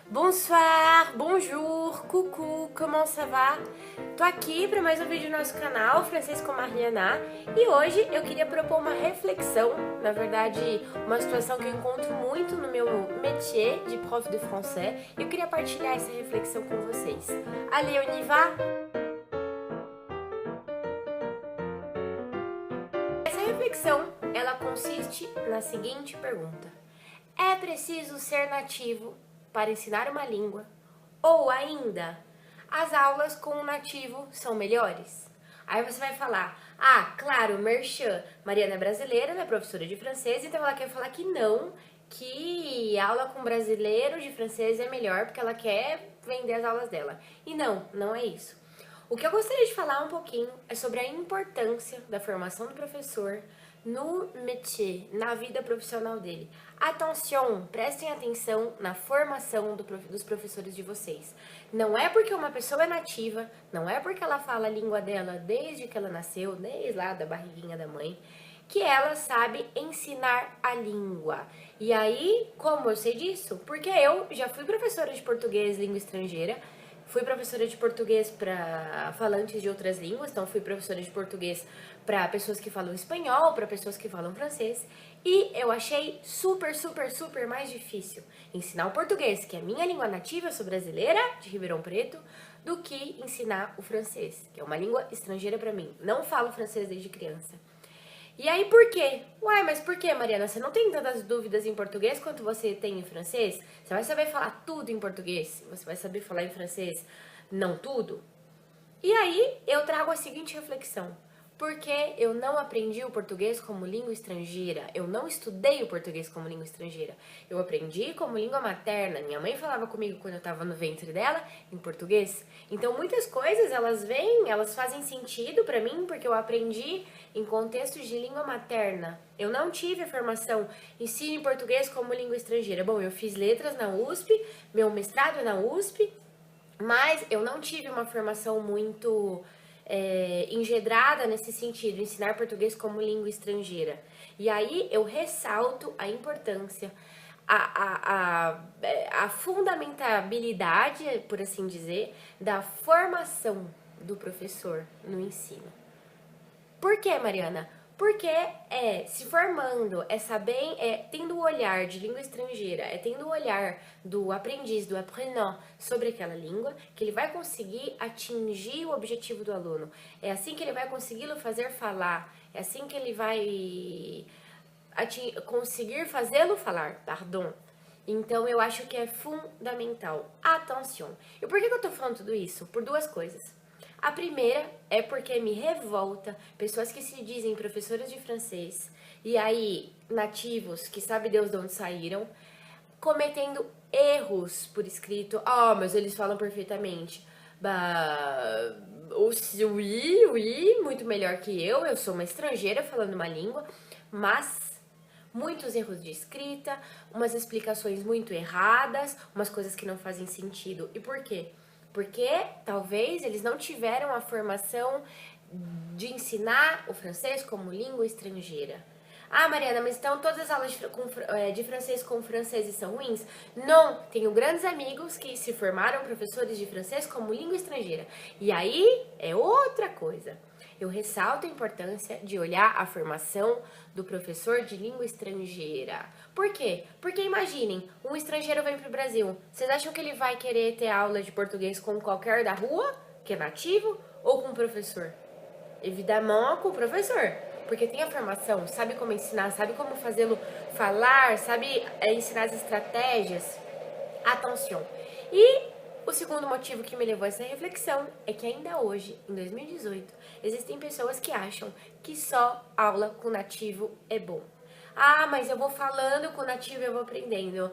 Bonsoir, bonjour, coucou, comment ça va? Tô aqui para mais um vídeo do nosso canal, Francês com Mariana, e hoje eu queria propor uma reflexão, na verdade, uma situação que eu encontro muito no meu métier de prof de français, e eu queria partilhar essa reflexão com vocês. Allez, on y va? Essa reflexão, ela consiste na seguinte pergunta: é preciso ser nativo para ensinar uma língua? Ou ainda, as aulas com o nativo são melhores? Aí você vai falar, claro, merchan, Mariana é brasileira, ela é professora de francês, então ela quer falar que não, que aula com brasileiro de francês é melhor porque ela quer vender as aulas dela. E não é isso. O que eu gostaria de falar um pouquinho é sobre a importância da formação do professor no métier, na vida profissional dele. Atenção, prestem atenção na formação dos professores de vocês. Não é porque uma pessoa é nativa, não é porque ela fala a língua dela desde que ela nasceu, desde lá da barriguinha da mãe, que ela sabe ensinar a língua. E aí, como eu sei disso? Porque eu já fui professora de português, língua estrangeira, fui professora de português para falantes de outras línguas, então fui professora de português para pessoas que falam espanhol, para pessoas que falam francês, e eu achei super mais difícil ensinar o português, que é a minha língua nativa, eu sou brasileira, de Ribeirão Preto, do que ensinar o francês, que é uma língua estrangeira para mim. Não falo francês desde criança. E aí, por quê? Ué, mas por quê, Mariana? Você não tem tantas dúvidas em português quanto você tem em francês? Você vai saber falar tudo em português? Você vai saber falar em francês não tudo? E aí, eu trago a seguinte reflexão. Por que eu não aprendi o português como língua estrangeira? Eu não estudei o português como língua estrangeira. Eu aprendi como língua materna. Minha mãe falava comigo quando eu estava no ventre dela, em português. Então, muitas coisas, elas fazem sentido para mim, porque eu aprendi em contextos de língua materna. Eu não tive a formação ensino em português como língua estrangeira. Bom, eu fiz letras na USP, meu mestrado é na USP, mas eu não tive uma formação muito engedrada nesse sentido, ensinar português como língua estrangeira. E aí eu ressalto a importância, a fundamentabilidade, por assim dizer, da formação do professor no ensino. Por que, Mariana? Porque se formando, tendo o olhar de língua estrangeira, tendo o olhar do aprendiz, do apprenant sobre aquela língua, que ele vai conseguir atingir o objetivo do aluno. É assim que ele vai consegui-lo fazer falar, é assim que ele vai conseguir fazê-lo falar, pardon. Então, eu acho que é fundamental. Atenção! E por que eu tô falando tudo isso? Por duas coisas. A primeira é porque me revolta pessoas que se dizem professoras de francês e aí nativos que sabe Deus de onde saíram, cometendo erros por escrito. Mas eles falam perfeitamente. Oui, muito melhor que eu sou uma estrangeira falando uma língua, mas muitos erros de escrita, umas explicações muito erradas, umas coisas que não fazem sentido. E por quê? Porque talvez eles não tiveram a formação de ensinar o francês como língua estrangeira. Mariana, mas então todas as aulas de francês com franceses são ruins? Não, tenho grandes amigos que se formaram professores de francês como língua estrangeira. E aí é outra coisa. Eu ressalto a importância de olhar a formação do professor de língua estrangeira. Por quê? Porque imaginem, um estrangeiro vem para o Brasil. Vocês acham que ele vai querer ter aula de português com qualquer da rua, que é nativo, ou com o professor? Evidemment, com o professor. Porque tem a formação, sabe como ensinar, sabe como fazê-lo falar, sabe ensinar as estratégias. Atenção. E o segundo motivo que me levou a essa reflexão é que ainda hoje, em 2018, existem pessoas que acham que só aula com nativo é bom. Mas eu vou falando com nativo e eu vou aprendendo.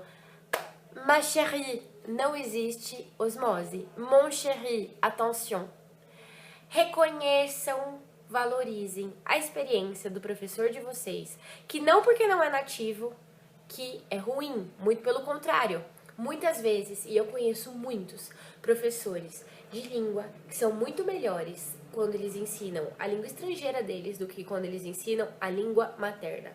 Ma chérie, não existe osmose. Mon chéri, atenção. Reconheçam, valorizem a experiência do professor de vocês, que não porque não é nativo, que é ruim, muito pelo contrário. Muitas vezes, e eu conheço muitos professores de língua que são muito melhores quando eles ensinam a língua estrangeira deles do que quando eles ensinam a língua materna.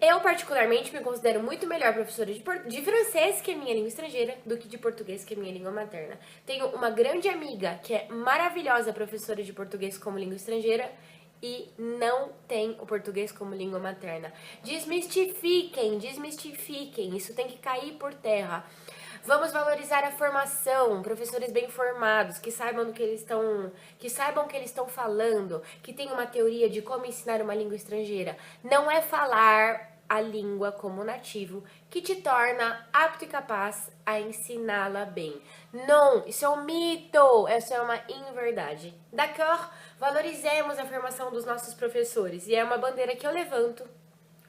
Eu, particularmente, me considero muito melhor professora de francês, que é minha língua estrangeira, do que de português, que é minha língua materna. Tenho uma grande amiga que é maravilhosa professora de português como língua estrangeira e não tem o português como língua materna. Desmistifiquem, desmistifiquem, isso tem que cair por terra. Vamos valorizar a formação, professores bem formados, que saibam que eles estão falando, que tenham uma teoria de como ensinar uma língua estrangeira. Não é falar a língua como nativo que te torna apto e capaz a ensiná-la bem. Não, isso é um mito, isso é uma inverdade. D'accord? Valorizemos a formação dos nossos professores. E é uma bandeira que eu levanto,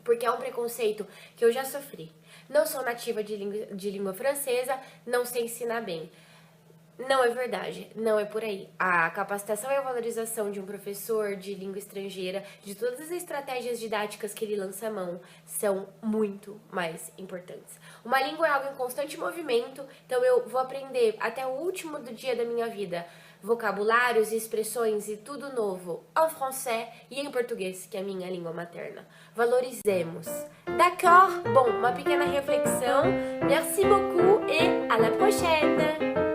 porque é um preconceito que eu já sofri. Não sou nativa de língua francesa, não sei ensinar bem. Não é verdade, não é por aí. A capacitação e a valorização de um professor de língua estrangeira, de todas as estratégias didáticas que ele lança a mão, são muito mais importantes. Uma língua é algo em constante movimento, então eu vou aprender até o último do dia da minha vida vocabulários, expressões e tudo novo em francês e em português, que é a minha língua materna. Valorizemos. D'accord? Bom, uma pequena reflexão. Merci beaucoup et à la prochaine!